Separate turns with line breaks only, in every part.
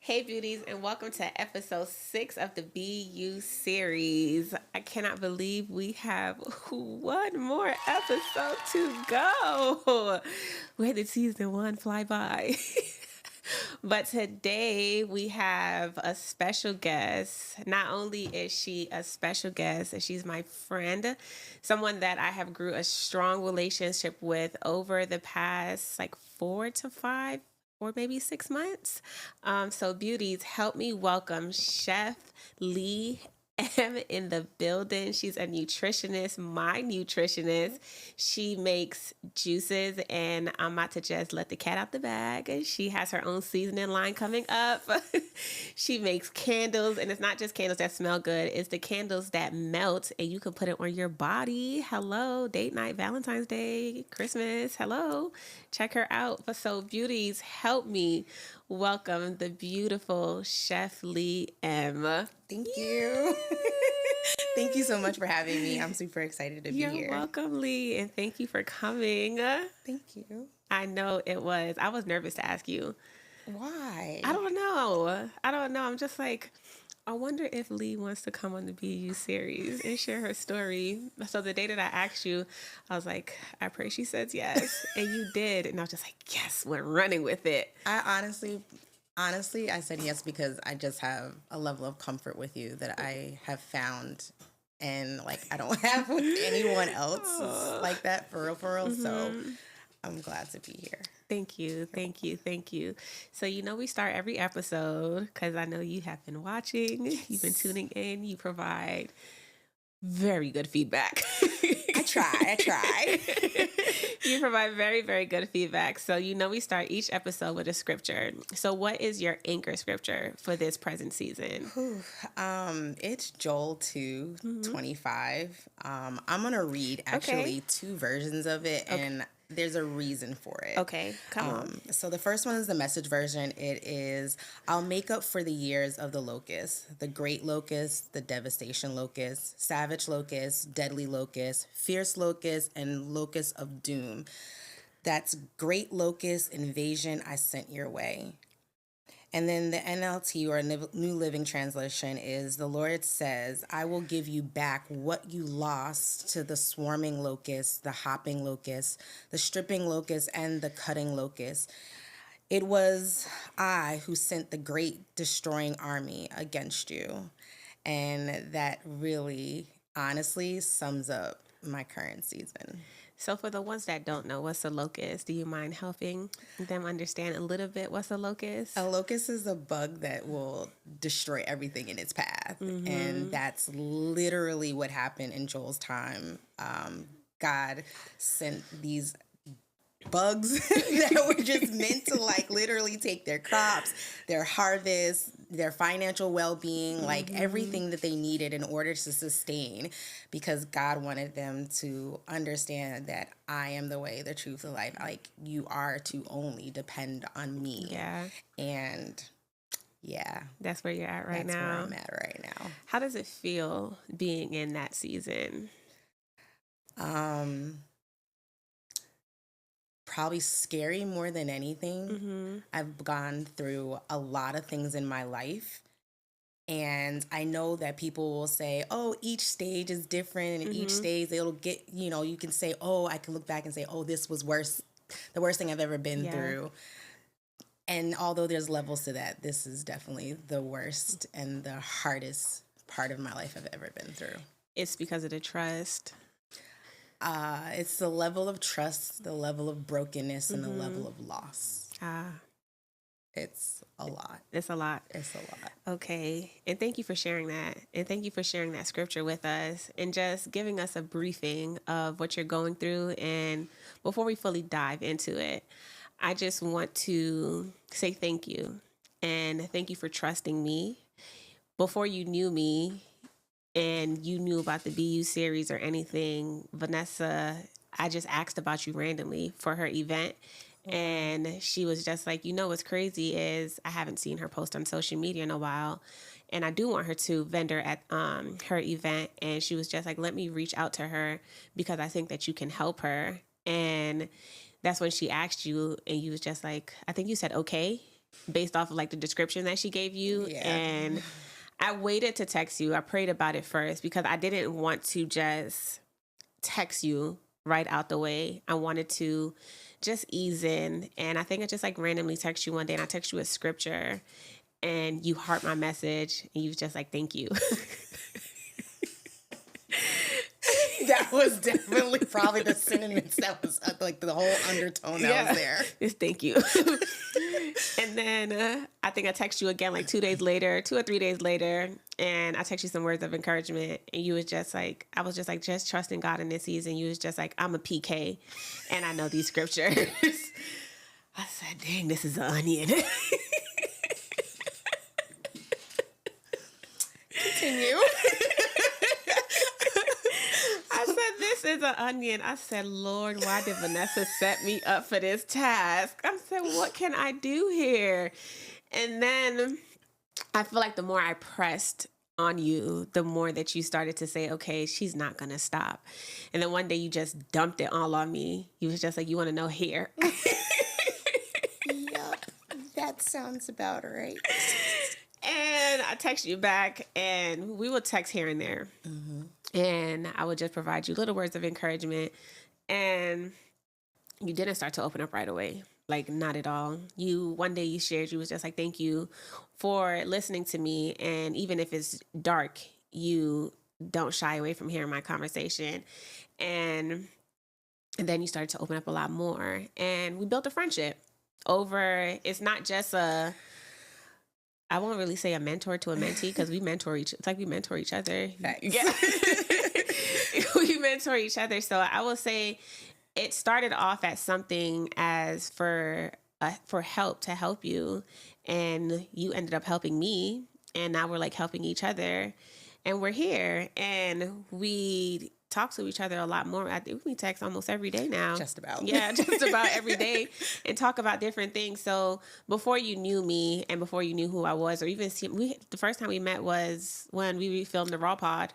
Hey, beauties, and welcome to episode 6 of the BU series. I cannot believe we have one more episode to go. Where did season 1 fly by? But today we have a special guest. Not only is she a special guest, she's my friend, someone that I have grew a strong relationship with over the past like 4 to 5 or maybe 6 months. So beauties, help me welcome Chef LeighM in the building. She's a nutritionist, my nutritionist. She makes juices, and I'm about to just let the cat out the bag. She has her own seasoning line coming up. She makes candles, and it's not just candles that smell good. It's the candles that melt, and you can put it on your body. Hello, date night, Valentine's Day, Christmas. Hello, check her out. But so beauties, help me welcome the beautiful Chef LeighM.
Thank you. Thank you so much for having me. I'm super excited to be
You're
here.
welcome, Leigh, and thank you for coming.
Thank you.
I know it was. I was nervous to ask you.
Why?
I don't know. I'm just like, I wonder if Leigh wants to come on the BU series and share her story. So the day that I asked you, I was like, I pray she says yes. And you did. And I was just like, yes, we're running with it.
I honestly, I said yes because I just have a level of comfort with you that I have found, and like I don't have with anyone else like that for real. So I'm glad to be here.
Thank you. So, we start every episode because I know you have been watching, you've been tuning in, you provide very good feedback.
I try.
You provide very, very good feedback. So, we start each episode with a scripture. So, what is your anchor scripture for this present season?
It's Joel 2:25. I'm gonna read actually two versions of it, and there's a reason for it.
Okay, come on.
So the first one is the Message version. It is, I'll make up for the years of the locust, the great locust, the devastation locust, savage locust, deadly locust, fierce locust, and locust of doom. That's great locust invasion I sent your way. And then the NLT, or New Living Translation, is, the Lord says, I will give you back what you lost to the swarming locust, the hopping locust, the stripping locust, and the cutting locust. It was I who sent the great destroying army against you. And that really, honestly, sums up my current season.
So for the ones that don't know, what's a locust? Do you mind helping them understand a little bit what's a locust?
A locust is a bug that will destroy everything in its path. And that's literally what happened in Joel's time. God sent these bugs that were just meant to like literally take their crops, their harvest, their financial well-being, like everything that they needed in order to sustain, because God wanted them to understand that I am the way, the truth, the life. Like, you are to only depend on me.
Yeah.
And yeah,
That's where you're at right now.
That's where I'm at right now.
How does it feel being in that season?
Probably scary more than anything. I've gone through a lot of things in my life, and I know that people will say, oh, each stage is different, and each stage it'll get, you can say, oh, I can look back and say, oh, this was the worst thing I've ever been through. And although there's levels to that, this is definitely the worst and the hardest part of my life I've ever been through.
It's because of the trust.
It's the level of trust, the level of brokenness, and the level of loss. It's a lot.
It's a lot. Okay. And thank you for sharing that. And thank you for sharing that scripture with us and just giving us a briefing of what you're going through. And before we fully dive into it, I just want to say thank you. And thank you for trusting me. Before you knew me, and you knew about the BU series or anything, Vanessa, I just asked about you randomly for her event. And she was just like, what's crazy is I haven't seen her post on social media in a while. And I do want her to vendor at her event. And she was just like, let me reach out to her because I think that you can help her. And that's when she asked you, and you was just like, I think you said, okay. based off of like the description that she gave you.
Yeah.
And I waited to text you. I prayed about it first because I didn't want to just text you right out the way. I wanted to just ease in. And I think I just like randomly text you one day, and I text you a scripture, and you heart my message, and you was just like, thank you.
That was definitely probably the sentiments that was like the whole undertone that was there.
Just thank you. And then I think I text you again like 2 days later, 2 or 3 days later, and I text you some words of encouragement, and you was just like, I was just like, just trusting God in this season. You was just like, I'm a PK, and I know these scriptures. I said, dang, this is an onion.
Continue.
I said, this is an onion. I said, Lord, why did Vanessa set me up for this task? I said, what can I do here? And then I feel like the more I pressed on you, the more that you started to say, okay, she's not going to stop. And then one day you just dumped it all on me. You was just like, you want to know here?
Yep, that sounds about right.
And I text you back, and we would text here and there. Mm-hmm. And I would just provide you little words of encouragement. And you didn't start to open up right away. Like, not at all. One day you shared, you was just like, thank you for listening to me. And even if it's dark, you don't shy away from hearing my conversation. And then you started to open up a lot more. And we built a friendship over, it's not just I won't really say a mentor to a mentee, because we mentor it's like we mentor each other.
Thanks.
Yeah. We mentor each other. So I will say it started off as something as for help, to help you. And you ended up helping me. And now we're like helping each other. And we're here. And we talk to each other a lot more. I think we text almost every day now.
Just about.
Yeah, just about every day, and talk about different things. So before you knew me and before you knew who I was, or even the first time we met was when we filmed the Raw Pod.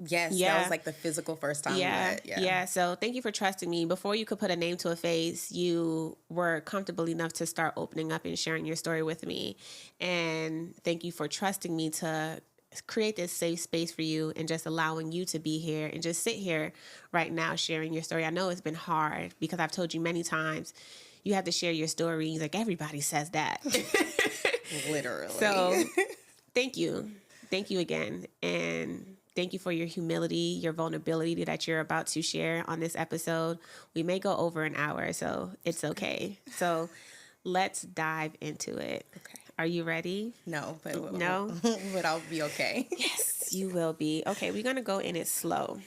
Yes, that was like the physical first time we met.
Yeah. So thank you for trusting me. Before you could put a name to a face, you were comfortable enough to start opening up and sharing your story with me. And thank you for trusting me to create this safe space for you, and just allowing you to be here and just sit here right now sharing your story. I know it's been hard, because I've told you many times you have to share your stories. Like, everybody says that.
Literally.
So thank you. Thank you again. And thank you for your humility, your vulnerability that you're about to share on this episode. We may go over an hour, so it's okay. So let's dive into it.
Okay.
Are you ready?
No, but
No?
but I'll be okay.
Yes, you will be. Okay, we're going to go in it slow.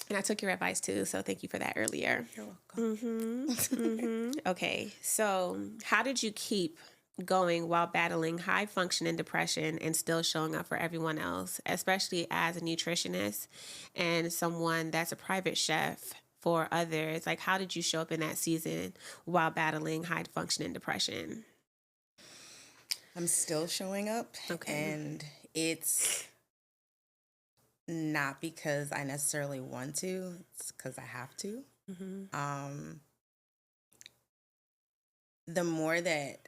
And I took your advice too, so thank you for that earlier.
You're welcome.
Okay, so how did you keep going while battling high functioning depression and still showing up for everyone else, especially as a nutritionist and someone that's a private chef for others? Like, how did you show up in that season while battling high functioning depression?
I'm still showing up.
Okay.
And it's not because I necessarily want to, it's because I have to.
Mm-hmm.
The more that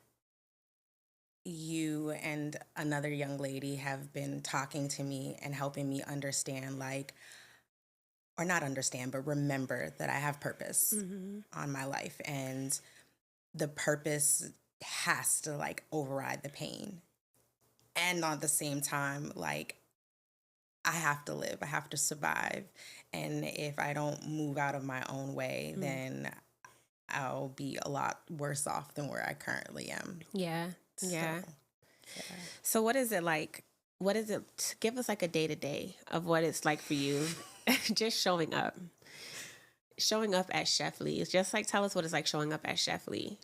you and another young lady have been talking to me and helping me understand, like, or not understand, but remember that I have purpose on my life, and the purpose has to like override the pain. And at the same time, like, I have to live, I have to survive. And if I don't move out of my own way, then I'll be a lot worse off than where I currently am.
Yeah. So what is it like? What is it? Give us like a day to day of what it's like for you, just showing up as Chef Leigh. It's just like, tell us what it's like showing up as Chef Leigh.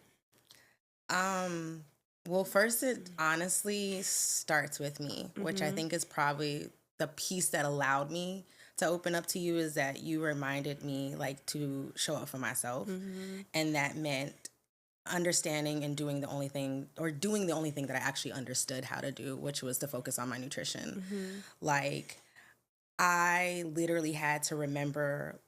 Well, first it honestly starts with me, which I think is probably the piece that allowed me to open up to you, is that you reminded me like to show up for myself. And that meant understanding and doing the only thing that I actually understood how to do, which was to focus on my nutrition. Like, I literally had to remember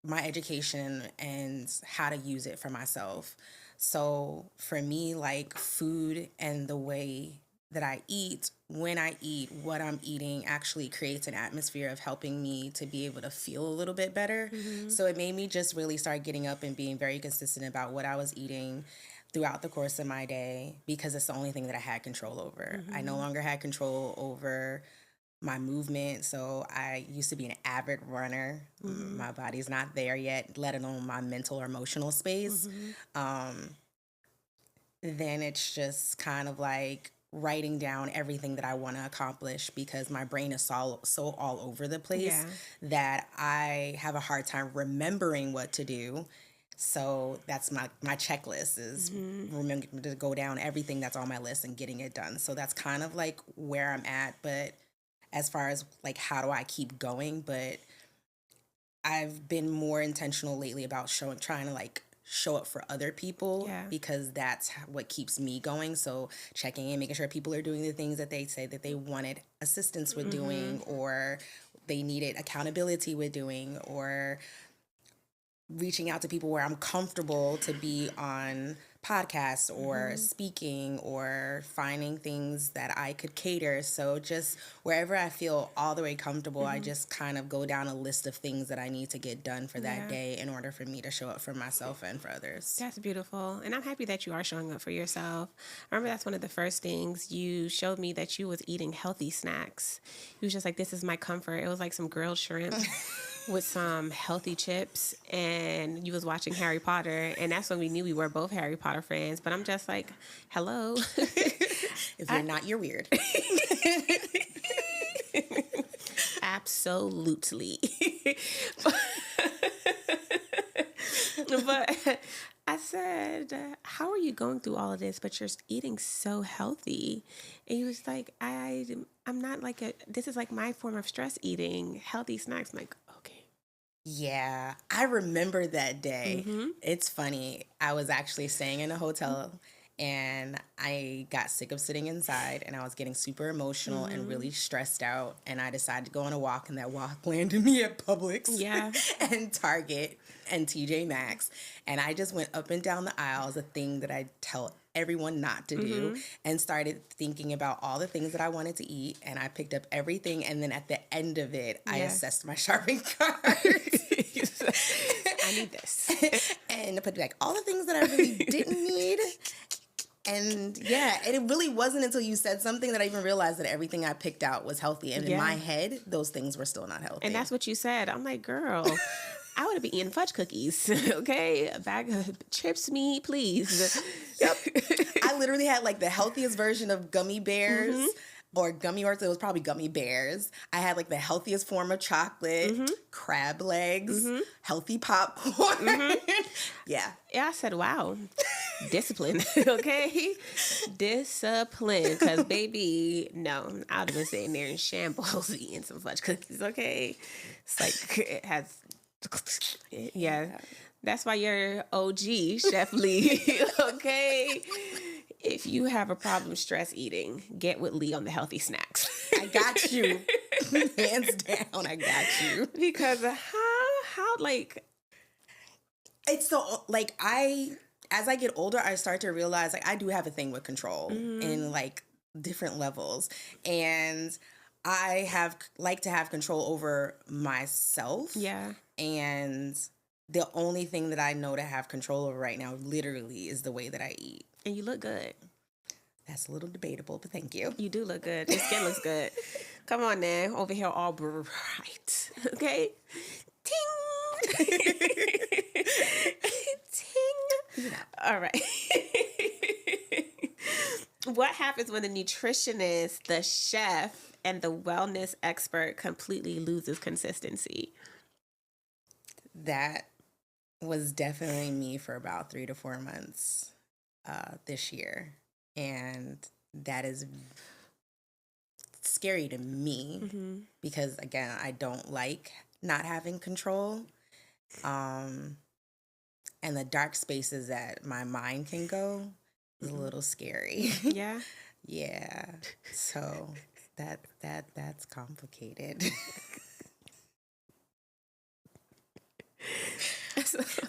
my education and how to use it for myself. So for me, like food and the way that I eat, when I eat, what I'm eating actually creates an atmosphere of helping me to be able to feel a little bit better. So it made me just really start getting up and being very consistent about what I was eating throughout the course of my day because it's the only thing that I had control over. I no longer had control over my movement. So I used to be an avid runner. My body's not there yet, let alone my mental or emotional space. Then it's just kind of like writing down everything that I want to accomplish because my brain is so all over the place that I have a hard time remembering what to do. So that's my checklist is remembering to go down everything that's on my list and getting it done. So that's kind of like where I'm at. But as far as like how do I keep going, but I've been more intentional lately about trying to like show up for other people because that's what keeps me going. So checking in, making sure people are doing the things that they say that they wanted assistance with doing, or they needed accountability with doing, or reaching out to people where I'm comfortable to be on podcasts or speaking or finding things that I could cater. So just wherever I feel all the way comfortable, I just kind of go down a list of things that I need to get done for that day in order for me to show up for myself and for others.
That's beautiful. And I'm happy that you are showing up for yourself. I remember that's one of the first things you showed me, that you was eating healthy snacks. You was just like, this is my comfort. It was like some grilled shrimp with some healthy chips, and you was watching Harry Potter, and that's when we knew we were both Harry Potter fans. But I'm just like, hello.
If you're not, you're weird.
Absolutely. But I said, how are you going through all of this, but you're eating so healthy? And he was like, I'm not like this is like my form of stress eating, healthy snacks. I'm like, okay.
Yeah, I remember that day. It's funny. I was actually staying in a hotel and I got sick of sitting inside and I was getting super emotional and really stressed out. And I decided to go on a walk, and that walk landed me at Publix and Target and TJ Maxx. And I just went up and down the aisles, a thing that I tell everyone not to do, and started thinking about all the things that I wanted to eat. And I picked up everything. And then at the end of it, I assessed my shopping cart.
I need this.
And I put back all the things that I really didn't need. And and it really wasn't until you said something that I even realized that everything I picked out was healthy. And in my head, those things were still not healthy.
And that's what you said. I'm like, girl, I would have been eating fudge cookies, okay? A bag of chips, me, please.
Yep. I literally had like the healthiest version of gummy bears or gummy works. It was probably gummy bears. I had like the healthiest form of chocolate, crab legs, healthy popcorn. Yeah,
I said, wow, discipline, okay? Discipline, because baby, no, I would have been sitting there in shambles eating some fudge cookies, okay? It's like, it has... That's why you're OG, Chef Leigh, okay? If you have a problem stress eating, get with Leigh on the healthy snacks.
I got you. Hands down, I got you.
Because how like...
It's so, like, as I get older, I start to realize, like, I do have a thing with control in, like, different levels. And I like to have control over myself.
Yeah.
And the only thing that I know to have control over right now, literally, is the way that I eat.
And you look good.
That's a little debatable, but thank you.
You do look good. Your skin looks good. Come on now. Over here all bright. Okay? Ting! Ting!
Yeah.
All right. What happens when the nutritionist, the chef, and the wellness expert completely loses consistency?
That was definitely me for about 3 to 4 months this year. And that is scary to me because, again, I don't like not having control. And the dark spaces that my mind can go is a little scary.
Yeah?
Yeah. So that's complicated.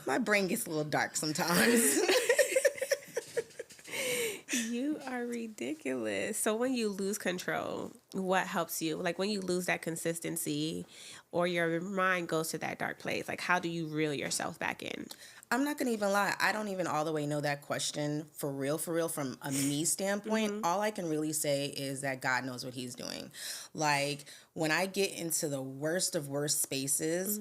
My brain gets a little dark sometimes.
ridiculous. So when you lose control, what helps you? Like when you lose that consistency or your mind goes to that dark place, like how do you reel yourself back in?
I'm not gonna even lie. I don't even all the way know that question for real, from a me standpoint. All I can really say is that God knows what he's doing. Like when I get into the worst of worst spaces,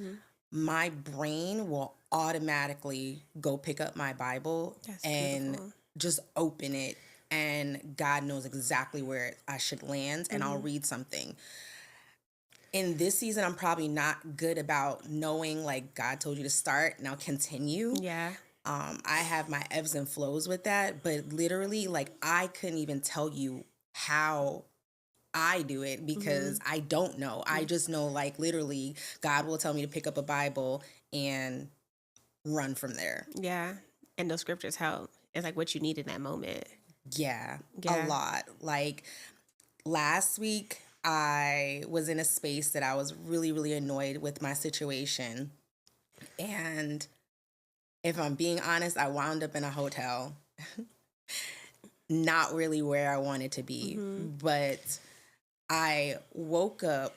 my brain will automatically go pick up my Bible
That's
and
beautiful.
just open it, and God knows exactly where I should land, and I'll read something. In this season, I'm probably not good about knowing like God told you to start, now continue.
Yeah.
I have my ebbs and flows with that, but literally, like, I couldn't even tell you how I do it because I don't know. I just know, like, literally, God will tell me to pick up a Bible and run from there.
Yeah. And those scriptures help. It's like what you need in that moment.
Yeah, a
Yeah.
lot. Like, last week, I was in a space that I was really, really annoyed with my situation. And if I'm being honest, I wound up in a hotel. Not really where I wanted to be, but I woke up.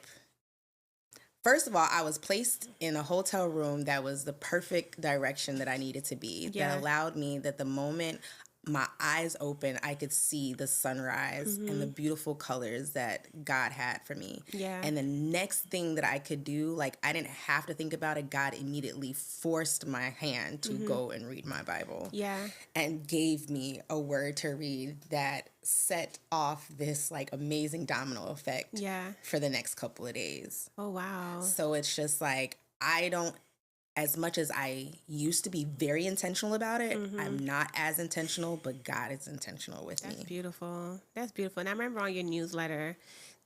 First of all, I was placed in a hotel room that was the perfect direction that I needed to be.
Yeah.
That allowed me that the moment my eyes open, I could see the sunrise and the beautiful colors that God had for me.
Yeah.
And the next thing that I could do, like I didn't have to think about it, God immediately forced my hand to go and read my Bible.
Yeah.
And gave me a word to read that set off this like amazing domino effect
Yeah.
for the next couple of days.
Oh, wow.
So it's just like, I don't, as much as I used to be very intentional about it, I'm not as intentional, but God is intentional with
That's
me.
beautiful. That's beautiful. And I remember on your newsletter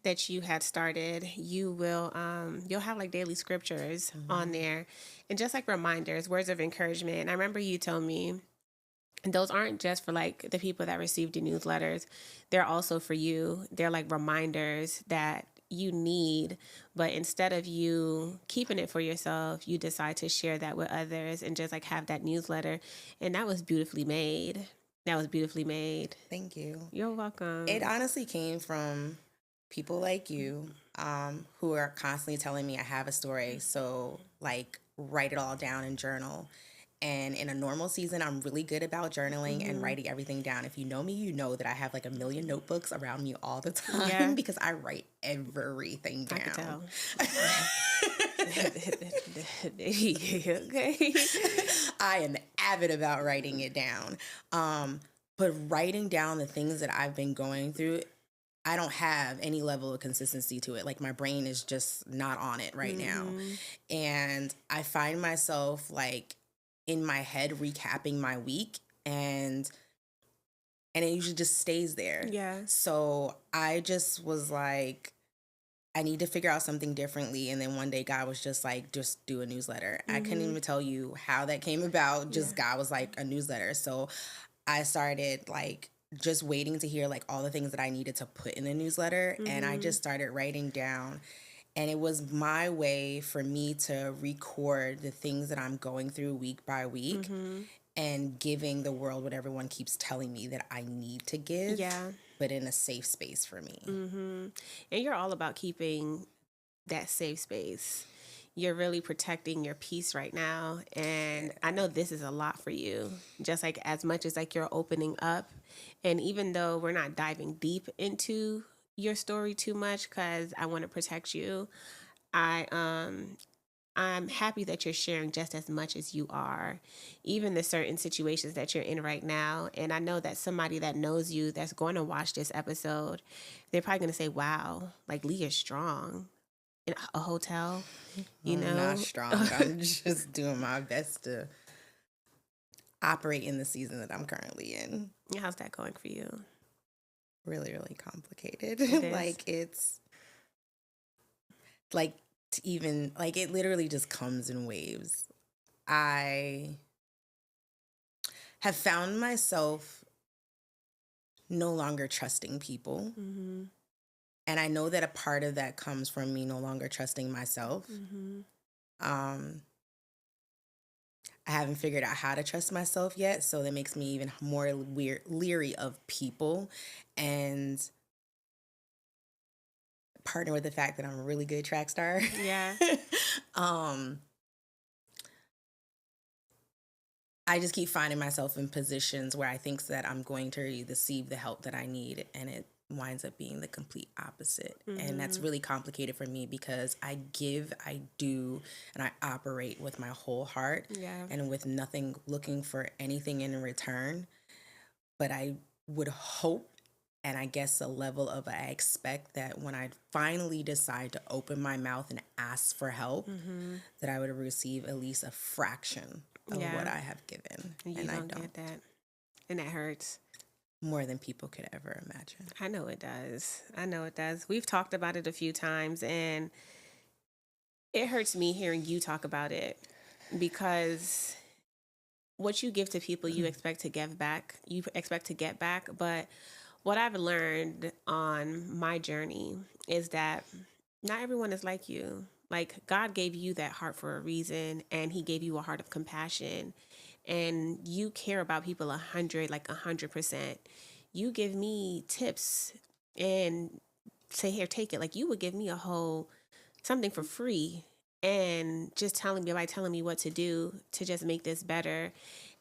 that you had started, you will you'll have like daily scriptures on there and just like reminders, words of encouragement. And I remember you told me, and those aren't just for like the people that received your newsletters. They're also for you. They're like reminders that you need, but instead of you keeping it for yourself, you decide to share that with others and just like have that newsletter. And that was beautifully made. That was beautifully made.
Thank you.
You're welcome.
It honestly came from people like you, who are constantly telling me I have a story. So, like, write it all down and journal. And in a normal season, I'm really good about journaling and writing everything down. If you know me, you know that I have like a million notebooks around me all the time because I write everything down.
I could tell. Okay.
I am avid about writing it down. But writing down the things that I've been going through, I don't have any level of consistency to it. Like my brain is just not on it right now. And I find myself like in my head recapping my week and it usually just stays there.
Yeah.
So I just was like, I need to figure out something differently. And then one day God was just like, just do a newsletter. I couldn't even tell you how that came about. Just God was like, a newsletter. So I started like just waiting to hear like all the things that I needed to put in the newsletter. And I just started writing down. And it was my way for me to record the things that I'm going through week by week and giving the world what everyone keeps telling me that I need to give, but in a safe space for me.
And you're all about keeping that safe space. You're really protecting your peace right now. And I know this is a lot for you, just like as much as like you're opening up. And even though we're not diving deep into your story too much, because I want to protect you, I'm happy that you're sharing just as much as you are, even the certain situations that you're in right now. And I know that somebody that knows you that's going to watch this episode, they're probably going to say, wow, like Leigh is strong in a hotel, you know?
I'm not strong. I'm just doing my best to operate in the season that I'm currently in.
How's that going for you?
Really, really complicated.
It
Like it's like to even like it literally just comes in waves. I have found myself no longer trusting people. And I know that a part of that comes from me no longer trusting myself. I haven't figured out how to trust myself yet, so that makes me even more leery of people, and partner with the fact that I'm a really good track star.
Yeah.
I just keep finding myself in positions where I think that I'm going to receive the help that I need, and it winds up being the complete opposite. And that's really complicated for me because I give, I do, and I operate with my whole heart
Yeah.
and with nothing looking for anything in return. But I would hope, and I guess a level of I expect that when I finally decide to open my mouth and ask for help, that I would receive at least a fraction of what I have given.
And I don't get that. And that hurts.
More than people could ever imagine.
I know it does. I know it does. We've talked about it a few times, and it hurts me hearing you talk about it because what you give to people, you expect to give back. You expect to get back. But what I've learned on my journey is that not everyone is like you. Like, God gave you that heart for a reason, and He gave you a heart of compassion, and you care about people 100%. You give me tips and say, here, take it. Like, you would give me a whole something for free and just telling me what to do to just make this better.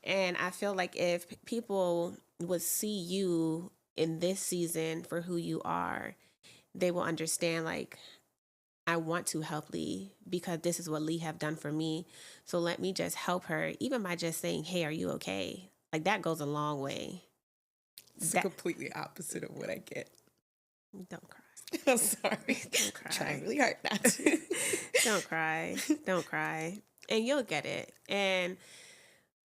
And I feel like if people would see you in this season for who you are, they will understand, like, I want to help Leigh because this is what Leigh have done for me. So let me just help her, even by just saying, hey, are you okay? Like, that goes a long way.
It's completely opposite of what I get.
Don't cry.
I'm sorry.
Don't cry.
I'm trying really hard not to.
Don't cry. Don't cry. And you'll get it. And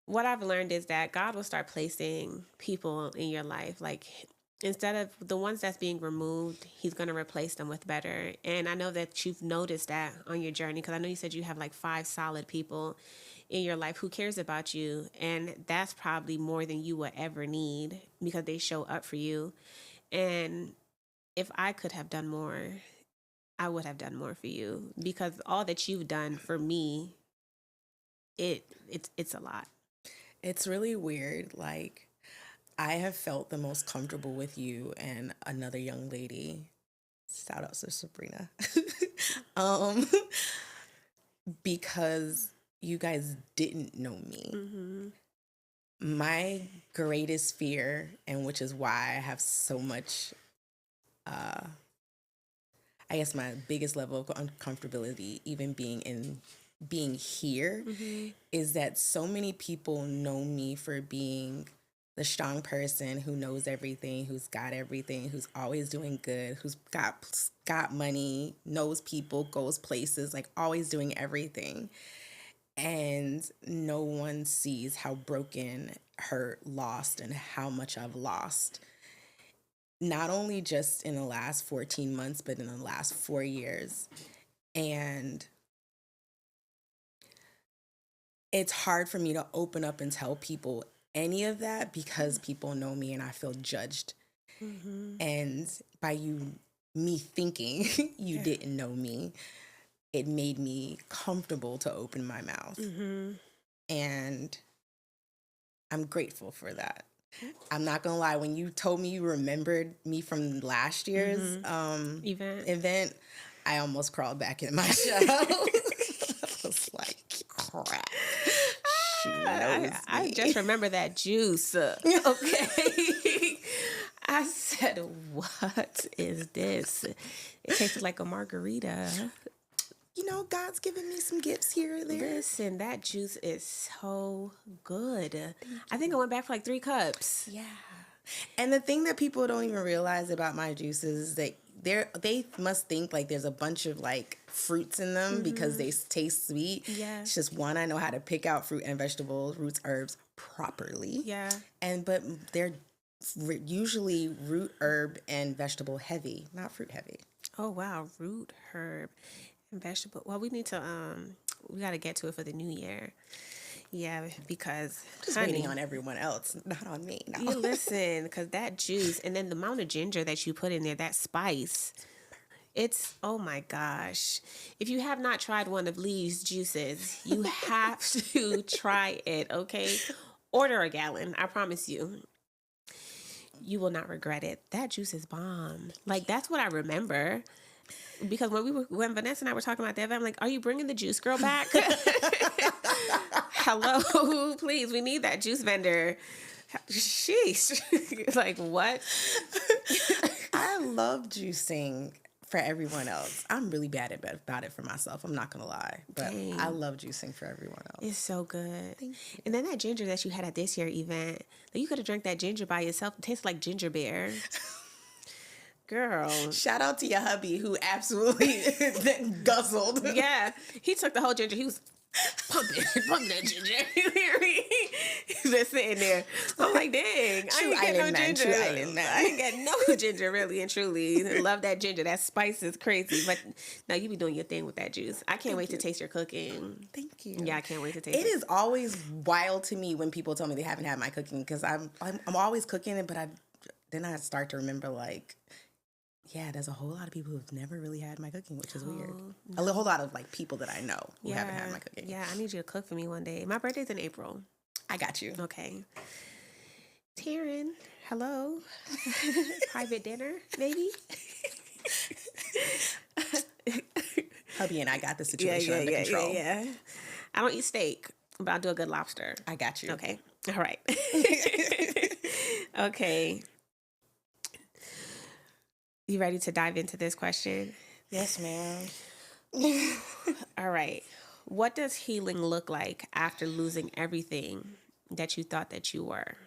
what I've learned is that God will start placing people in your life. Like, instead of the ones that's being removed, He's going to replace them with better. And I know that you've noticed that on your journey, because I know you said you have like 5 solid people in your life who cares about you. And that's probably more than you would ever need because they show up for you. And if I could have done more, I would have done more for you because all that you've done for me, it's a lot.
It's really weird. Like, I have felt the most comfortable with you and another young lady. Shout out to Sabrina. Because you guys didn't know me.
Mm-hmm.
My greatest fear, and which is why I have so much, I guess my biggest level of uncomfortability, even being here, is that so many people know me for being the strong person who knows everything, who's got everything, who's always doing good, who's got money, knows people, goes places, like always doing everything. And no one sees how broken, hurt, lost, and how much I've lost. Not only just in the last 14 months, but in the last 4 years. And it's hard for me to open up and tell people any of that because people know me and I feel judged. Mm-hmm. And by me thinking you didn't know me, it made me comfortable to open my mouth. Mm-hmm. And I'm grateful for that. I'm not gonna lie, when you told me you remembered me from last year's event, I almost crawled back in my shell. I was like, crap.
I just remember that juice.
Okay.
I said, what is this? It tasted like a margarita.
You know, God's given me some gifts here and there.
Listen, that juice is so good. I think I went back for like 3 cups.
Yeah. And the thing that people don't even realize about my juices is that they must think like there's a bunch of like fruits in them because they taste sweet.
Yeah.
It's just one, I know how to pick out fruit and vegetables, roots, herbs properly.
Yeah.
But they're usually root, herb, and vegetable heavy, not fruit heavy.
Oh wow, root, herb, and vegetable. Well, we need to we got to get to it for the new year. Yeah, because
just waiting on everyone else, not on me. No.
You listen, because that juice and then the amount of ginger that you put in there, that spice, It's, oh my gosh. If you have not tried one of Leigh's juices, you have to try it, okay? Order a gallon. I promise you. You will not regret it. That juice is bomb. Like, that's what I remember. Because when Vanessa and I were talking about that, I'm like, are you bringing the juice girl back? Hello, please. We need that juice vendor. Sheesh. Like, what?
I love juicing for everyone else. I'm really bad about it for myself. I'm not going to lie. But
Dang.
I love juicing for everyone else.
It's so good. And then that ginger that you had at this year event, you could have drank that ginger by yourself. It tastes like ginger beer. Girl.
Shout out to your hubby who absolutely guzzled.
Yeah. He took the whole ginger. He was pumping that ginger. He's just sitting there. I'm like, dang.
True
I ain't get no ginger.
True island man.
I ain't get no ginger, really and truly. Love that ginger. That spice is crazy. But no, you be doing your thing with that juice. I can't wait to taste your cooking.
Thank you.
Yeah, I can't wait to taste it.
It is always wild to me when people tell me they haven't had my cooking because I'm always cooking it, but then I start to remember like, yeah, there's a whole lot of people who've never really had my cooking, which is weird. No. A whole lot of like people that I know who haven't had my cooking.
Yeah, I need you to cook for me one day. My birthday's in April.
I got you.
Okay. Taryn, hello. Private dinner, maybe?
Hubby and I got the situation under control.
Yeah. I don't eat steak, but I'll do a good lobster.
I got you.
Okay. All right. Okay. You ready to dive into this question?
Yes, ma'am.
All right. What does healing look like after losing everything that you thought that you were?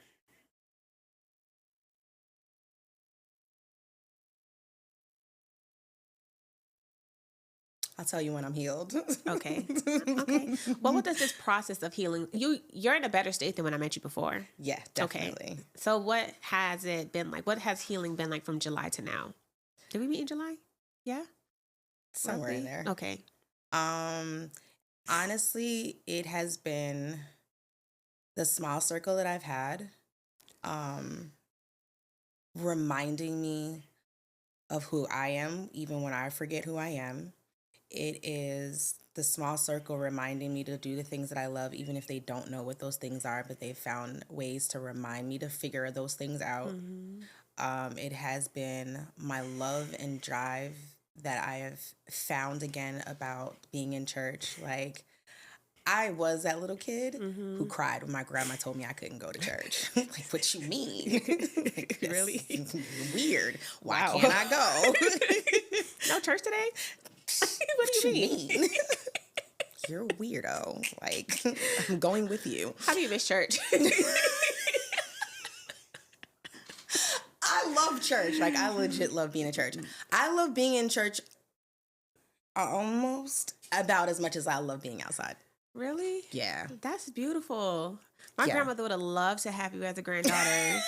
I'll tell you when I'm healed.
Okay. Okay. Well, what does this process of healing? You're in a better state than when I met you before.
Yeah, definitely.
Okay. So what has it been like? What has healing been like from July to now? Did we meet in July? Yeah.
Somewhere in there.
Okay.
Honestly, it has been the small circle that I've had, reminding me of who I am, even when I forget who I am. It is the small circle reminding me to do the things that I love, even if they don't know what those things are, but they've found ways to remind me to figure those things out.
Mm-hmm.
It has been my love and drive that I have found again about being in church. Like, I was that little kid who cried when my grandma told me I couldn't go to church. Like, what you mean? Like,
Really?
Weird. Why
Wow.
can't I go?
No church today? What do you mean?
You're a weirdo. Like, I'm going with you.
How do you miss church?
I love church. Like, I legit love being in church. I love being in church almost about as much as I love being outside.
Really?
Yeah.
That's beautiful. My
Yeah.
grandmother would have loved to have you as a granddaughter.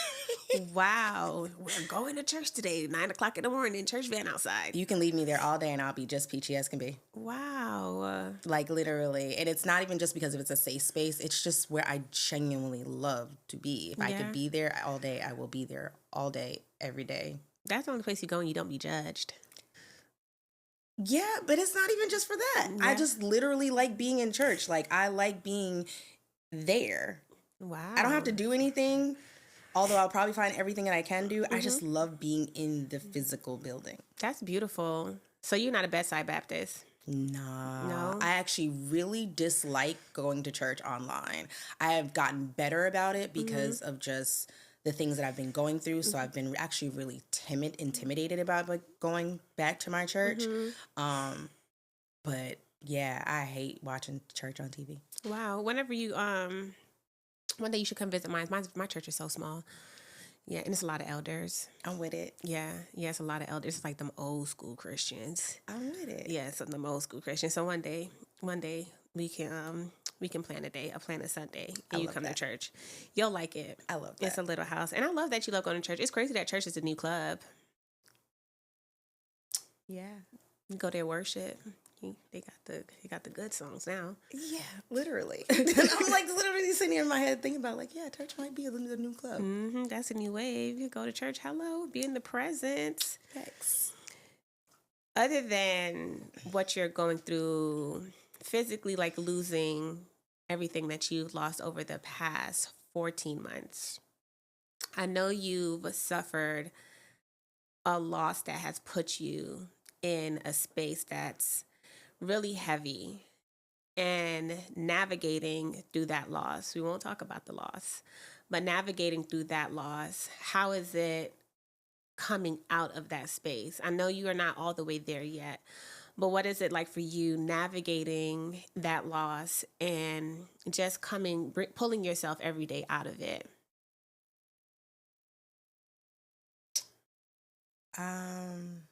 Wow. We're going to church today, 9:00 in the morning, church van outside.
You can leave me there all day and I'll be just peachy as can be.
Wow.
Like, literally. And it's not even just because it's a safe space. It's just where I genuinely love to be. If I could be there all day, I will be there all day, every day.
That's the only place you go and you don't be judged.
Yeah, but it's not even just for that.
Yeah.
I just literally like being in church. Like, I like being there.
Wow.
I don't have to do anything, although I'll probably find everything that I can do. I just love being in the physical building.
That's beautiful. So you're not a bedside Baptist?
No. I actually really dislike going to church online. I have gotten better about it because of just the things that I've been going through. So I've been actually really intimidated about like going back to my church. But yeah, I hate watching church on TV.
Wow. Whenever you one day you should come visit mine. My church is so small. Yeah, and it's a lot of elders.
I'm with it.
Yeah, it's a lot of elders. It's like them old school Christians.
I'm with it.
Yeah, it's them old school Christians. So one day we can plan a Sunday, and you come to church. You'll like it.
I love that.
It's a little house, and I love that you love going to church. It's crazy that church is a new club. Yeah, you go there worship. They got the good songs now.
Yeah, literally. I'm like literally sitting here in my head thinking about like, yeah, church might be a new club.
That's a new wave. You go to church. Hello, be in the presence.
Thanks.
Other than what you're going through physically, like losing everything that you've lost over the past 14 months, I know you've suffered a loss that has put you in a space that's really heavy, and navigating through that loss. We won't talk about the loss, but navigating through that loss, how is it coming out of that space? I know you are not all the way there yet, but what is it like for you navigating that loss and just pulling yourself every day out of it?
Um,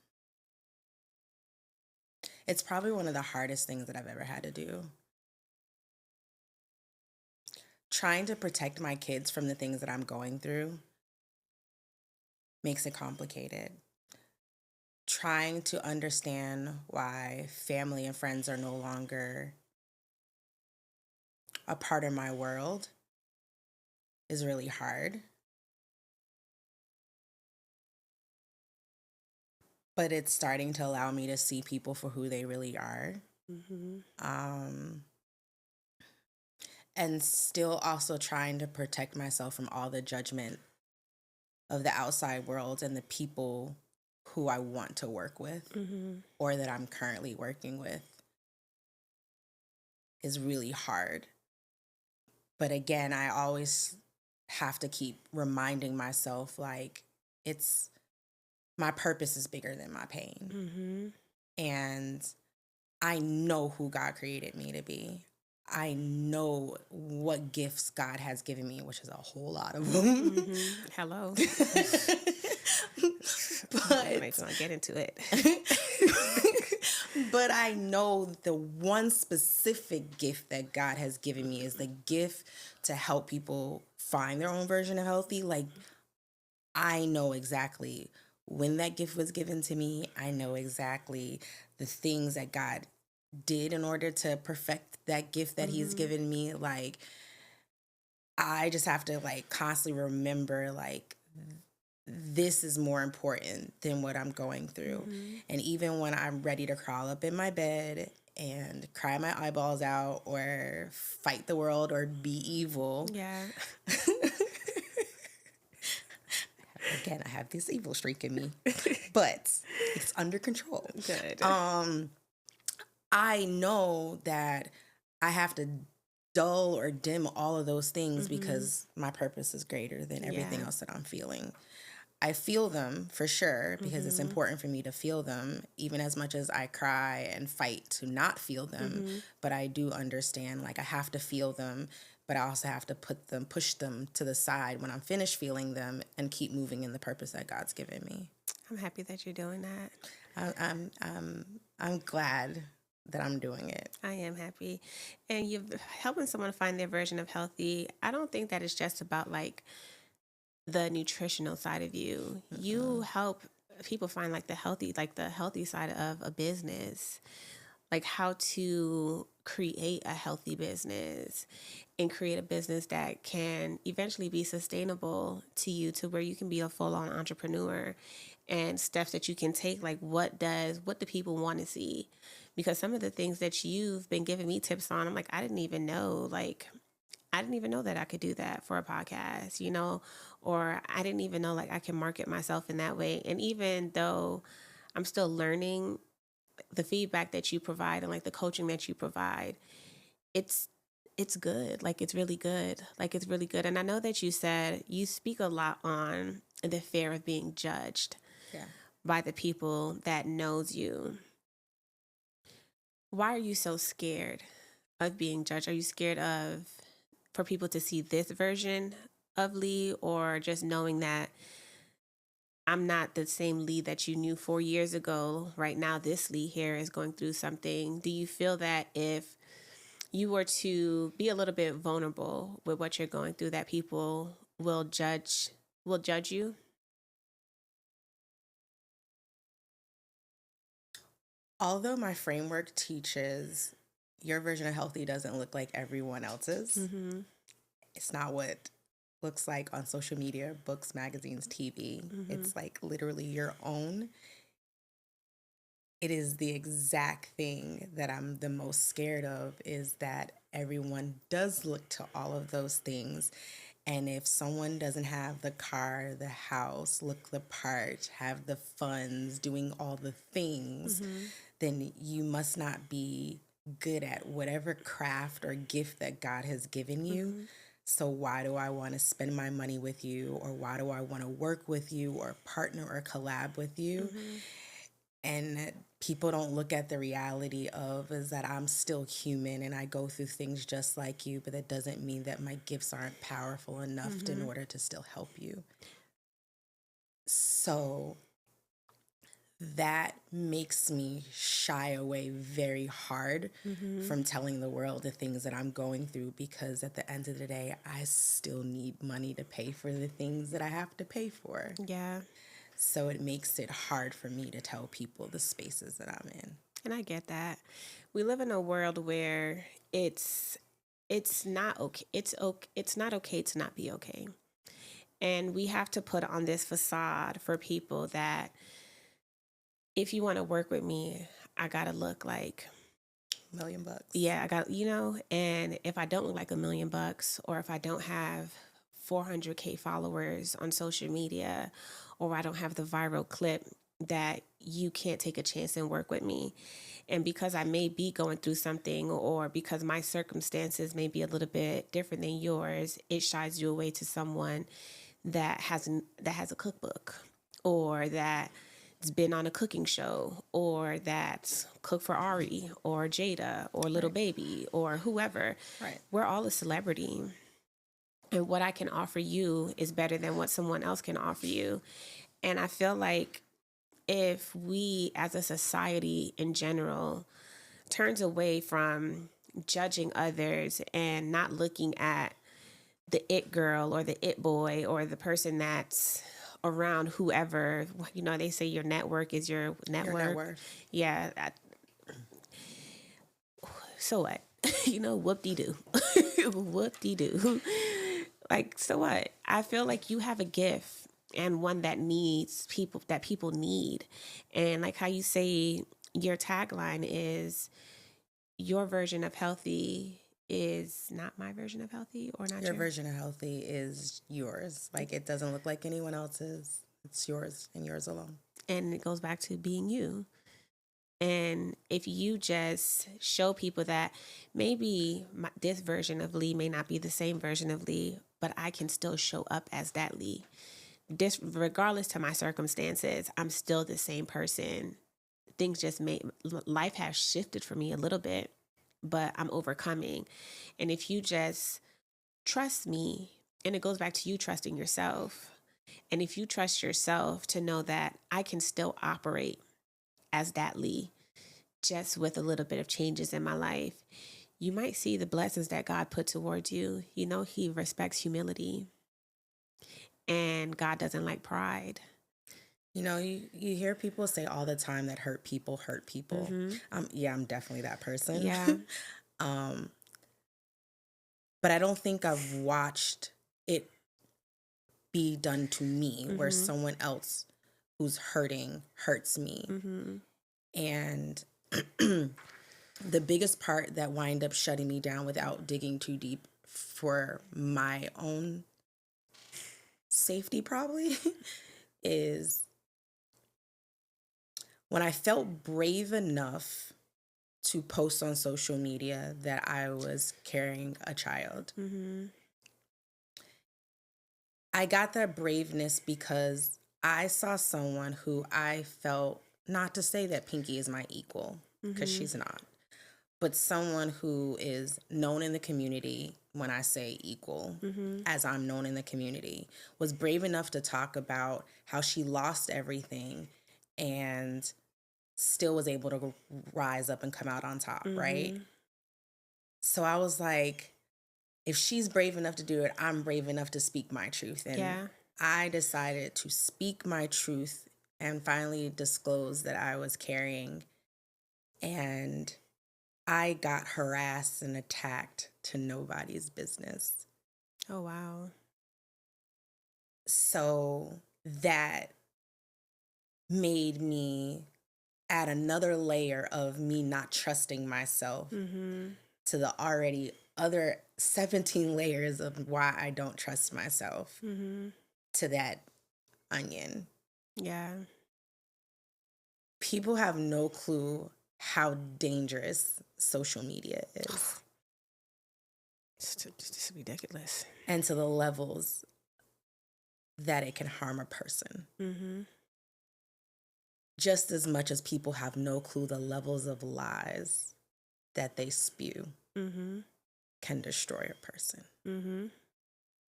it's probably one of the hardest things that I've ever had to do. Trying to protect my kids from the things that I'm going through makes it complicated. Trying to understand why family and friends are no longer a part of my world is really hard. But it's starting to allow me to see people for who they really are.
Mm-hmm.
Um, and still also trying to protect myself from all the judgment of the outside world and the people who I want to work with
Mm-hmm.
or that I'm currently working with is really hard. But again, I always have to keep reminding myself like it's my purpose is bigger than my pain.
Mm-hmm.
And I know who God created me to be. I know what gifts God has given me, which is a whole lot of them.
Mm-hmm. Hello. I'm not
but
gonna get into it.
but I know the one specific gift that God has given me is the gift to help people find their own version of healthy. Like, I know exactly when that gift was given to me. I know exactly the things that God did in order to perfect that gift that he's given me. Like, I just have to like constantly remember like this is more important than what I'm going through.
Mm-hmm.
And even when I'm ready to crawl up in my bed and cry my eyeballs out or fight the world or be evil.
Yeah.
Again, I have this evil streak in me, but it's under control.
Good.
I know that I have to dull or dim all of those things
Mm-hmm.
because my purpose is greater than everything
Yeah.
else that I'm feeling. I feel them for sure because it's
Mm-hmm.
important for me to feel them, even as much as I cry and fight to not feel them.
Mm-hmm.
But I do understand, like, I have to feel them, but I also have to push them to the side when I'm finished feeling them and keep moving in the purpose that God's given me.
I'm happy that you're doing that.
I'm glad that I'm doing it.
I am happy. And you're helping someone find their version of healthy. I don't think that it's just about like the nutritional side of you. You help people find like the healthy side of a business, like how to create a healthy business and create a business that can eventually be sustainable to you to where you can be a full-on entrepreneur, and steps that you can take, like what do people want to see, because some of the things that you've been giving me tips on, I'm like, I didn't even know that I could do that for a podcast, or I didn't even know like I can market myself in that way. And even though I'm still learning, the feedback that you provide and like the coaching that you provide, it's it's good. Like it's really good. Like it's really good. And I know that you said you speak a lot on the fear of being judged
Yeah.
by the people that knows you. Why are you so scared of being judged? Are you scared of for people to see this version of Leigh, or just knowing that I'm not the same Leigh that you knew 4 years ago? Right now, this Leigh here is going through something. Do you feel that if you were to be a little bit vulnerable with what you're going through, that people will judge you?
Although my framework teaches your version of healthy doesn't look like everyone else's,
Mm-hmm.
it's not what looks like on social media, books, magazines, TV.
Mm-hmm.
It's like literally your own. it is the exact thing that I'm the most scared of, is that everyone does look to all of those things. And if someone doesn't have the car, the house, look the part, have the funds, doing all the things,
Mm-hmm.
then you must not be good at whatever craft or gift that God has given you.
Mm-hmm.
So why do I want to spend my money with you, or why do I want to work with you or partner or collab with you?
Mm-hmm.
And people don't look at the reality of is that I'm still human and I go through things just like you, but that doesn't mean that my gifts aren't powerful enough in
Mm-hmm.
order to still help you. So that makes me shy away very hard
Mm-hmm.
from telling the world the things that I'm going through, because at the end of the day, I still need money to pay for the things that I have to pay for.
Yeah.
So it makes it hard for me to tell people the spaces that I'm in.
And I get that. We live in a world where it's not okay. It's not okay to not be okay. And we have to put on this facade for people that if you want to work with me, I got to look like,
$1,000,000.
yeah, I got, and if I don't look like $1,000,000, or if I don't have 400K followers on social media, or I don't have the viral clip, that you can't take a chance and work with me. And because I may be going through something, or because my circumstances may be a little bit different than yours, it shies you away to someone that has a cookbook, or that's been on a cooking show, or that's cooked for Ari or Jada or Little
Right.
Baby or whoever.
Right.
We're all a celebrity. And what I can offer you is better than what someone else can offer you. And I feel like if we as a society in general turns away from judging others and not looking at the it girl or the it boy or the person that's around whoever, they say your network is your net
Your net
worth.
worth.
Yeah. So what? Whoop-de-doo. Whoop-de-doo. Like, so what? I feel like you have a gift, and one that people need. And like how you say your tagline is, your version of healthy is not my version of healthy, or not
Your
your.
version of healthy is yours. Like, it doesn't look like anyone else's. It's yours and yours alone.
And it goes back to being you. And if you just show people that maybe this version of Leigh may not be the same version of Leigh, but I can still show up as that Leigh. Regardless to my circumstances, I'm still the same person. Life has shifted for me a little bit, but I'm overcoming. And if you just trust me, and it goes back to you trusting yourself. And if you trust yourself to know that I can still operate as that Leigh, just with a little bit of changes in my life, you might see the blessings that God put towards you. He respects humility, and God doesn't like pride.
You hear people say all the time that hurt people hurt people.
Mm-hmm.
Yeah, I'm definitely that person.
Yeah.
But I don't think I've watched it be done to me, where
Mm-hmm.
someone else who's hurting hurts me.
Mm-hmm.
And the biggest part that wind up shutting me down, without digging too deep, for my own safety probably, is when I felt brave enough to post on social media that I was carrying a child.
Mm-hmm.
I got that braveness because I saw someone who I felt, not to say that Pinky is my equal, because
Mm-hmm.
she's not, but someone who is known in the community, when I say equal,
Mm-hmm.
as I'm known in the community, was brave enough to talk about how she lost everything and still was able to rise up and come out on top,
Mm-hmm.
right? So I was like, if she's brave enough to do it, I'm brave enough to speak my truth. And
Yeah.
I decided to speak my truth and finally disclose that I was carrying. And I got harassed and attacked to nobody's business.
Oh, wow.
So that made me add another layer of me not trusting myself to the already other 17 layers of why I don't trust myself to that onion.
Yeah.
People have no clue how dangerous social media is.
It's ridiculous.
And to the levels that it can harm a person. Just as much as people have no clue the levels of lies that they spew can destroy a person.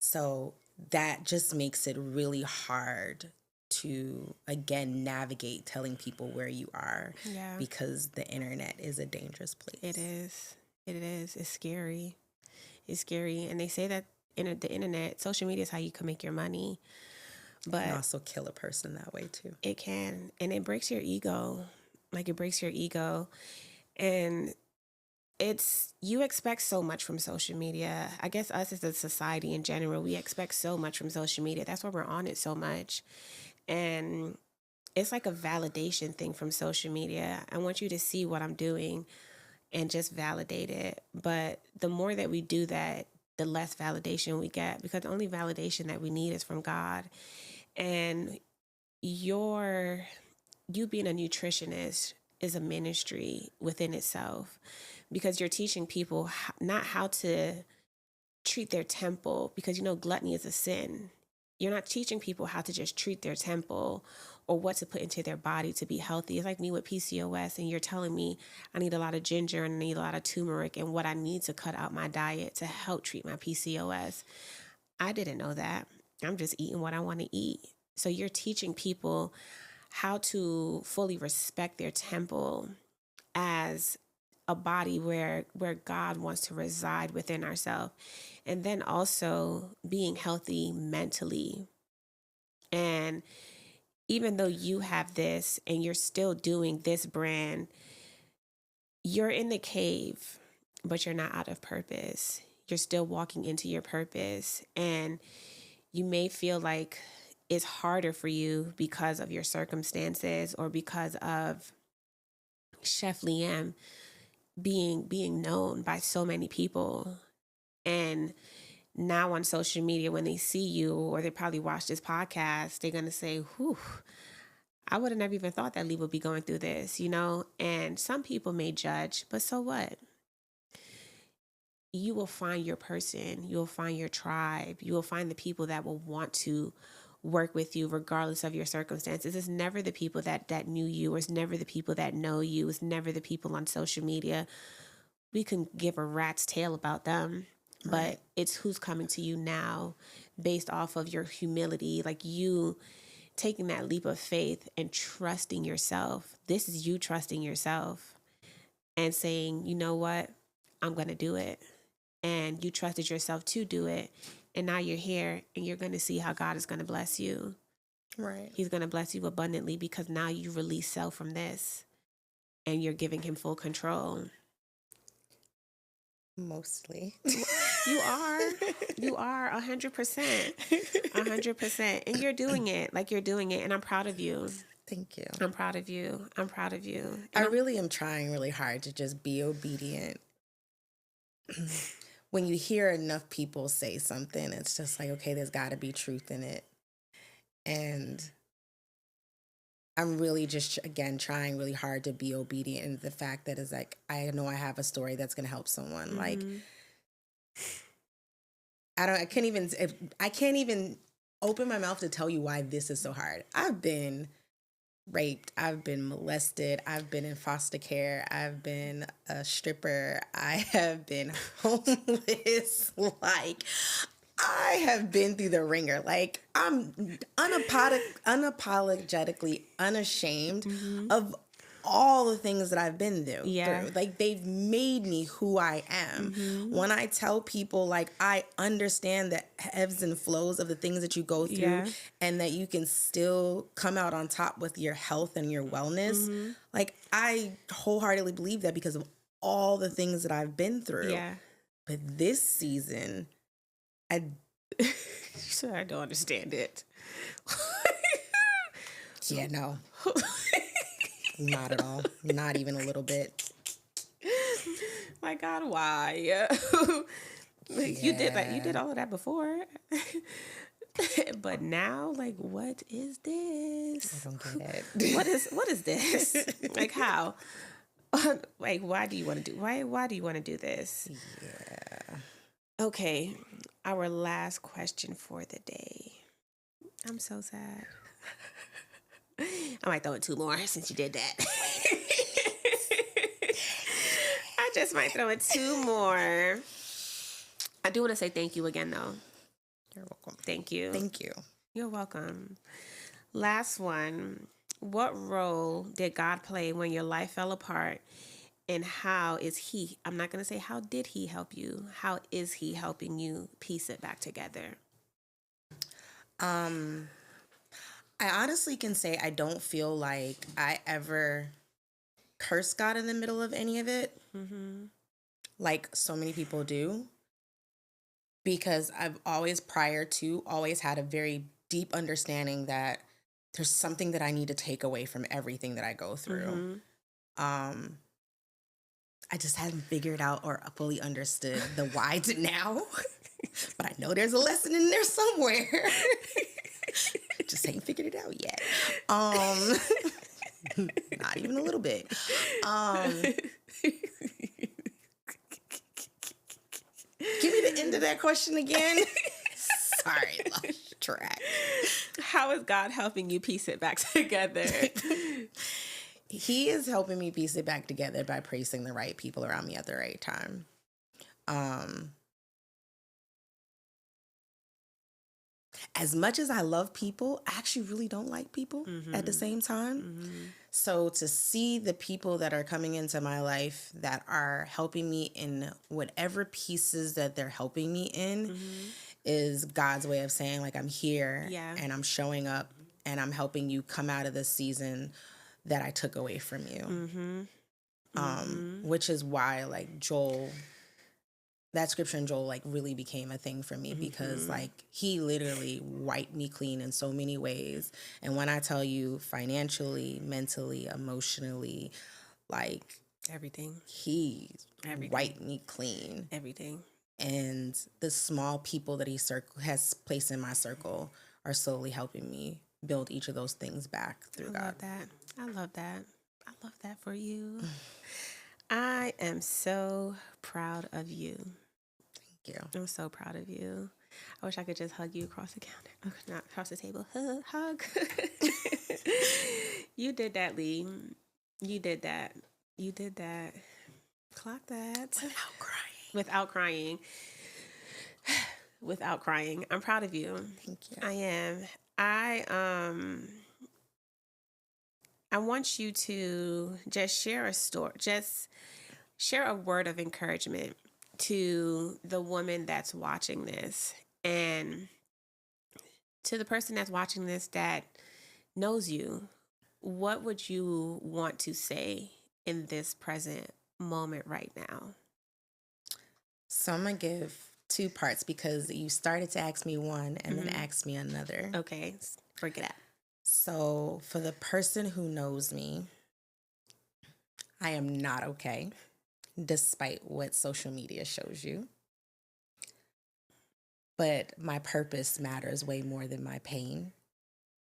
So that just makes it really hard to, again, navigate telling people where you are.
Yeah.
Because the internet is a dangerous place.
It is. It is. It's scary. It's scary. And they say that the internet, social media is how you can make your money. But
it can also kill a person that way too.
It can. And it breaks your ego. Like, it breaks your ego. And you expect so much from social media. I guess us as a society in general, we expect so much from social media. That's why we're on it so much. And it's like a validation thing from social media. I want you to see what I'm doing and just validate it. But the more that we do that, the less validation we get, because the only validation that we need is from God. And you being a nutritionist is a ministry within itself, because you're teaching people not how to treat their temple, because gluttony is a sin. You're not teaching people how to just treat their temple or what to put into their body to be healthy. It's like me with PCOS, and you're telling me I need a lot of ginger and I need a lot of turmeric and what I need to cut out my diet to help treat my PCOS. I didn't know that. I'm just eating what I want to eat. So you're teaching people how to fully respect their temple as a body where God wants to reside within ourselves. And then also being healthy mentally. And even though you have this and you're still doing this brand, you're in the cave, but you're not out of purpose. You're still walking into your purpose. And you may feel like it's harder for you because of your circumstances or because of Chef LeighM being known by so many people. And now on social media, when they see you or they probably watch this podcast, they're going to say, whew, I would have never even thought that Leigh would be going through this, And some people may judge, but so what? You will find your person. You will find your tribe. You will find the people that will want to work with you regardless of your circumstances. It's never the people that knew you, or it's never the people that know you. It's never the people on social media. We can give a rat's tail about them, but it's who's coming to you now based off of your humility, like you taking that leap of faith and trusting yourself. This is you trusting yourself and saying, you know what, I'm going to do it. And you trusted yourself to do it. And now you're here and you're going to see how God is going to bless you.
Right.
He's going to bless you abundantly because now you release self from this and you're giving him full control.
Mostly.
You are 100%. 100%. And you're doing it. Like, you're doing it. And I'm proud of you.
Thank you.
I'm proud of you. I'm proud of you.
I really am trying really hard to just be obedient. When you hear enough people say something, it's just like, okay, there's got to be truth in it. And I'm really just, again, trying really hard to be obedient in the fact that it's like, I know I have a story that's going to help someone. Like, I can't even open my mouth to tell you why this is so hard. I've been raped. I've been molested. I've been in foster care. I've been a stripper. I have been homeless. Like, I have been through the ringer. Like, I'm unapologetically unashamed of all the things that I've been through.
Yeah.
Like, they've made me who I am. When I tell people, like, I understand the ebbs and flows of the things that you go through and that you can still come out on top with your health and your wellness. Like, I wholeheartedly believe that because of all the things that I've been through.
Yeah.
But this season, I
don't understand it.
Yeah, no. Not at all. Not even a little bit.
My God, why? You did that. You did all of that before. But now, like, what is this?
I don't get it.
What is this? Like, how? Like, why do you want to do this?
Yeah.
Okay, our last question for the day. I'm so sad. I might throw in two more since you did that. I just might throw in two more. I do want to say thank you again, though.
You're welcome.
Thank you.
Thank you.
You're welcome. Last one. What role did God play when your life fell apart? And how is he? I'm not going to say how did he help you. How is he helping you piece it back together?
I honestly can say I don't feel like I ever cursed God in the middle of any of it, like so many people do, because I've always had a very deep understanding that there's something that I need to take away from everything that I go through. I just hadn't figured out or fully understood the why to now, but I know there's a lesson in there somewhere. Just ain't figured it out yet. Not even a little bit. Give me the end of that question again. Sorry, lost track.
How is God helping you piece it back together?
He is helping me piece it back together by placing the right people around me at the right time. As much as I love people, I actually really don't like people at the same time. So to see the people that are coming into my life that are helping me in whatever pieces that they're helping me in is God's way of saying, like, I'm here and I'm showing up and I'm helping you come out of this season that I took away from you. Which is why, like, that scripture in Joel, like, really became a thing for me because, like, he literally wiped me clean in so many ways. And when I tell you financially, mentally, emotionally, like,
Everything.
He wiped me clean.
Everything.
And the small people that he has placed in my circle are slowly helping me build each of those things back through God.
I love that. I love that for you. I am so proud of you.
Thank you.
I'm so proud of you. I wish I could just hug you across the counter. Oh, not across the table. Hug. You did that, Leigh. You did that. Clock that. Without crying. Without crying. I'm proud of you.
Thank you.
I am. I want you to just share a story. Just share a word of encouragement to the woman that's watching this and to the person that's watching this that knows you. What would you want to say in this present moment right now?
So I'm going to give two parts because you started to ask me one and then ask me another.
Okay, break it up.
So for the person who knows me, I am not okay, despite what social media shows you. But my purpose matters way more than my pain.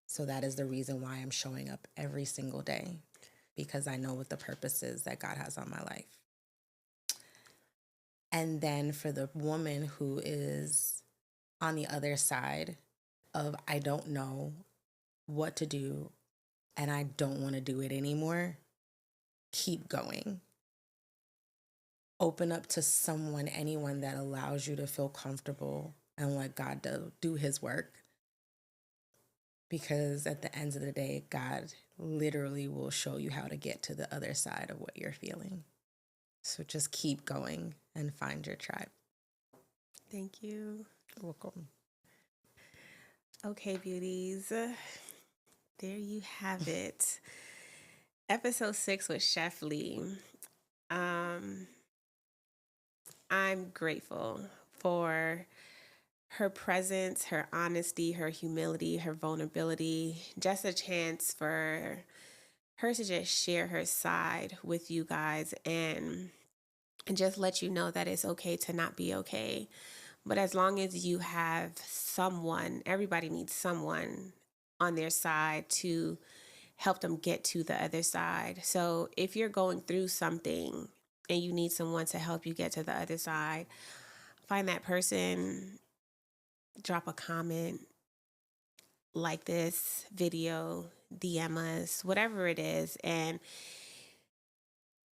So that is the reason why I'm showing up every single day, because I know what the purpose is that God has on my life. And then for the woman who is on the other side of, I don't know what to do and I don't want to do it anymore, keep going. Open up to someone, anyone that allows you to feel comfortable and let God do his work. Because at the end of the day, God literally will show you how to get to the other side of what you're feeling. So just keep going and find your tribe.
Thank you.
You're welcome.
Okay, beauties. There you have it. Episode 6 with Chef LeighM. I'm grateful for her presence, her honesty, her humility, her vulnerability, just a chance for her to just share her side with you guys and just let you know that it's okay to not be okay. But as long as you have someone, everybody needs someone on their side to help them get to the other side. So if you're going through something and you need someone to help you get to the other side, find that person, drop a comment, like this video, DM us, whatever it is. And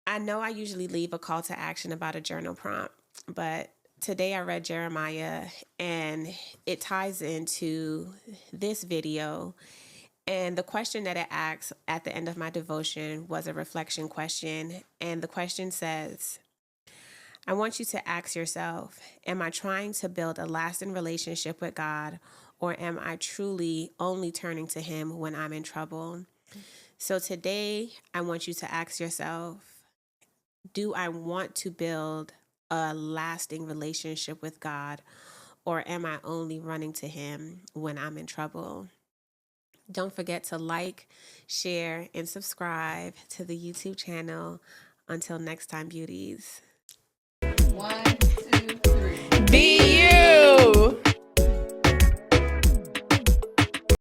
I know I usually leave a call to action about a journal prompt, but today I read Jeremiah and it ties into this video. And the question that it asks at the end of my devotion was a reflection question. And the question says, I want you to ask yourself, am I trying to build a lasting relationship with God, or am I truly only turning to Him when I'm in trouble? So today, I want you to ask yourself, do I want to build a lasting relationship with God, or am I only running to Him when I'm in trouble? Don't forget to like, share, and subscribe to the YouTube channel. Until next time, beauties.
1,